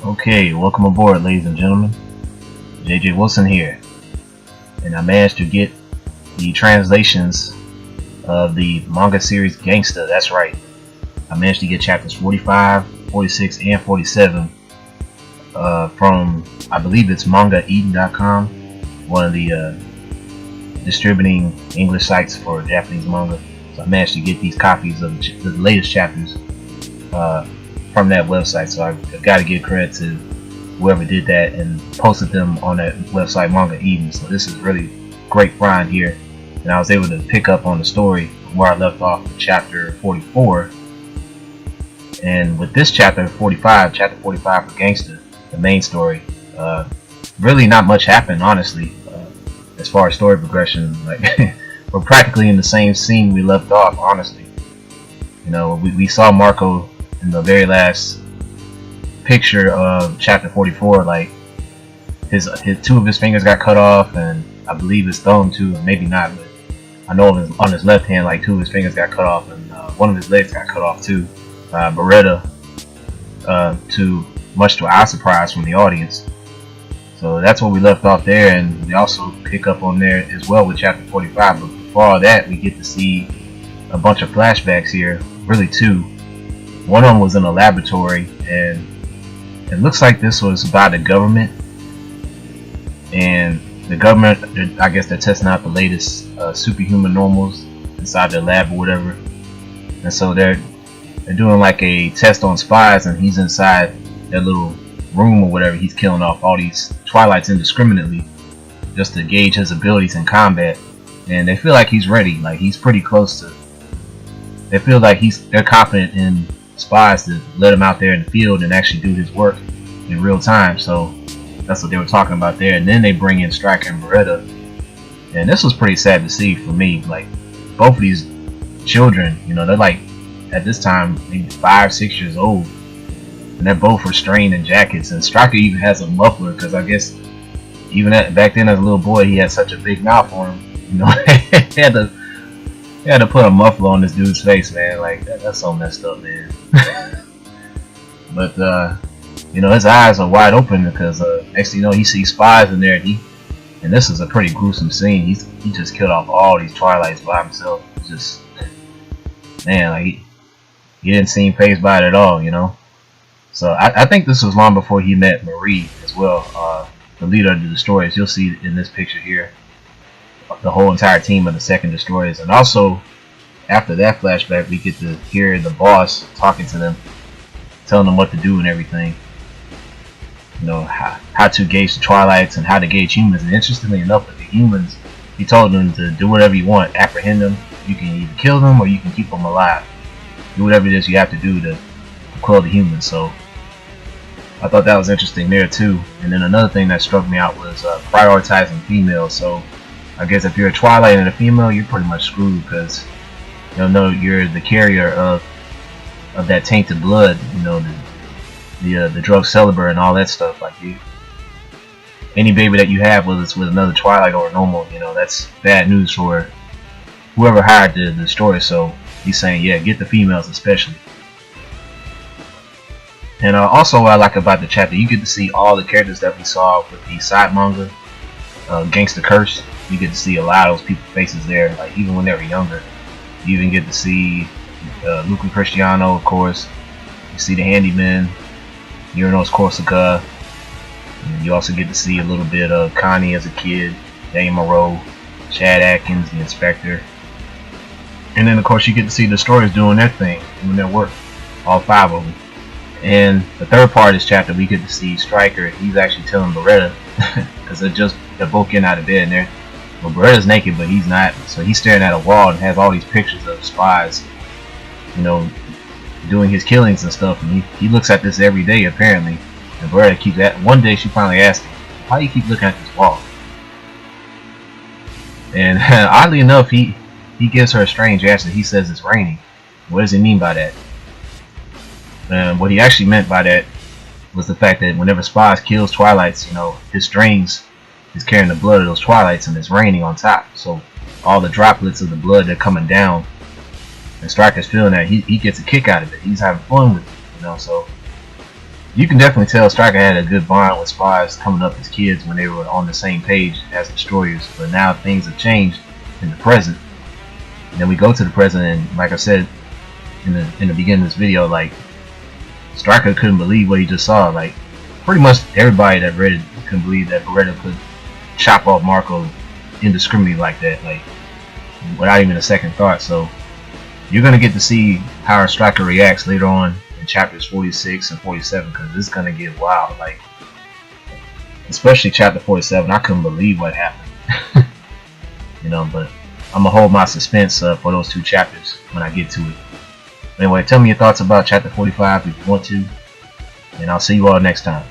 Okay, welcome aboard, ladies and gentlemen. JJ Wilson here, and I managed to get the translations of the manga series GANGSTA. That's right, I managed to get chapters 45, 46, and 47 from, I believe it's mangaeden.com, one of the distributing English sites for Japanese manga. So I managed to get these copies of the latest chapters from that website. So I got to give credit to whoever did that and posted them on that website, Mangaeden. So this is really great find here, and I was able to pick up on the story where I left off with chapter 44. And with this chapter 45 for GANGSTA, the main story, really not much happened, honestly, as far as story progression. Like we're practically in the same scene we left off, honestly. You know, we saw Marco in the very last picture of chapter 44, like his two of his fingers got cut off, and I believe his thumb too, maybe not, but I know on his left hand, like two of his fingers got cut off, and one of his legs got cut off too. Beretta, much to our surprise from the audience. So that's where we left off there, and we also pick up on there as well with chapter 45. But before all that, we get to see a bunch of flashbacks here, really two. One of them was in a laboratory, and it looks like this was by the government, and the government, I guess they're testing out the latest superhuman normals inside their lab or whatever, and so they're doing like a test on spies, and he's inside that little room or whatever. He's killing off all these Twilights indiscriminately just to gauge his abilities in combat, and they feel like he's ready, like he's pretty close to, they feel like they're confident in spies to let him out there in the field and actually do his work in real time. So that's what they were talking about there. And then they bring in Stryker and Beretta, and this was pretty sad to see for me. Like both of these children, you know, they're like at this time maybe 5-6 years old, and they're both restrained in jackets, and Stryker even has a muffler, because I guess even back then as a little boy he had such a big mouth on him, you know. He had to put a muffler on this dude's face, man. Like that's so messed up, man. But you know, his eyes are wide open because next thing you know, he sees spies in there, and this is a pretty gruesome scene. He just killed off all these Twilights by himself. It's just, man, like he didn't seem fazed by it at all, you know. So I think this was long before he met Marie as well, the leader of the destroyers. You'll see in this picture here the whole entire team of the second destroyers. And also after that flashback, we get to hear the boss talking to them, telling them what to do and everything, you know, how to gauge the Twilights and how to gauge humans. And interestingly enough, with the humans, he told them to do whatever you want, apprehend them. You can either kill them or you can keep them alive. Do whatever it is you have to do to quell the humans. So I thought that was interesting there too. And then another thing that struck me out was prioritizing females. So I guess if you're a Twilight and a female, you're pretty much screwed, because you'll know you're the carrier of that tainted blood, you know, the drug celebrant and all that stuff. Like any baby that you have, whether it's with another Twilight or a normal, you know, that's bad news for whoever hired the destroyer. So he's saying, yeah, get the females especially. And also what I like about the chapter, you get to see all the characters that we saw with the side manga, Gangsta Curse. You get to see a lot of those people's faces there, like even when they were younger. You even get to see Luke and Cristiano, of course. You see the handyman, Uranos Corsica. And you also get to see a little bit of Connie as a kid, Dane Moreau, Chad Atkins, the inspector. And then of course you get to see the destroyers doing their thing, doing their work, all 5 of them. And the third part of this chapter, we get to see Stryker. He's actually telling Beretta, because they're both getting out of bed, and Beretta's naked, but he's not. So he's staring at a wall and has all these pictures of spies, you know, doing his killings and stuff. And he looks at this every day, apparently. And Beretta keeps at. One day she finally asked him, "Why do you keep looking at this wall?" And oddly enough, he gives her a strange answer. He says it's raining. What does he mean by that? And what he actually meant by that was the fact that whenever spies kills Twilights, you know, his strings is carrying the blood of those Twilights, and it's raining on top. So all the droplets of the blood, they're coming down, and Stryker's feeling that he gets a kick out of it. He's having fun with it, you know. So You can definitely tell Striker had a good bond with Spies coming up as kids when they were on the same page as Destroyers, but now things have changed in the present. And then we go to the present, and like I said in the beginning of this video, like Striker couldn't believe what he just saw. Like pretty much everybody that read it couldn't believe that Beretta could chop off Marco indiscriminately like that, like without even a second thought. So you're gonna get to see how our Striker reacts later on in chapters 46 and 47, because it's gonna get wild. Like especially chapter 47, I couldn't believe what happened. You know, but I'm gonna hold my suspense for those 2 chapters when I get to it. Anyway, tell me your thoughts about chapter 45 if you want to, and I'll see you all next time.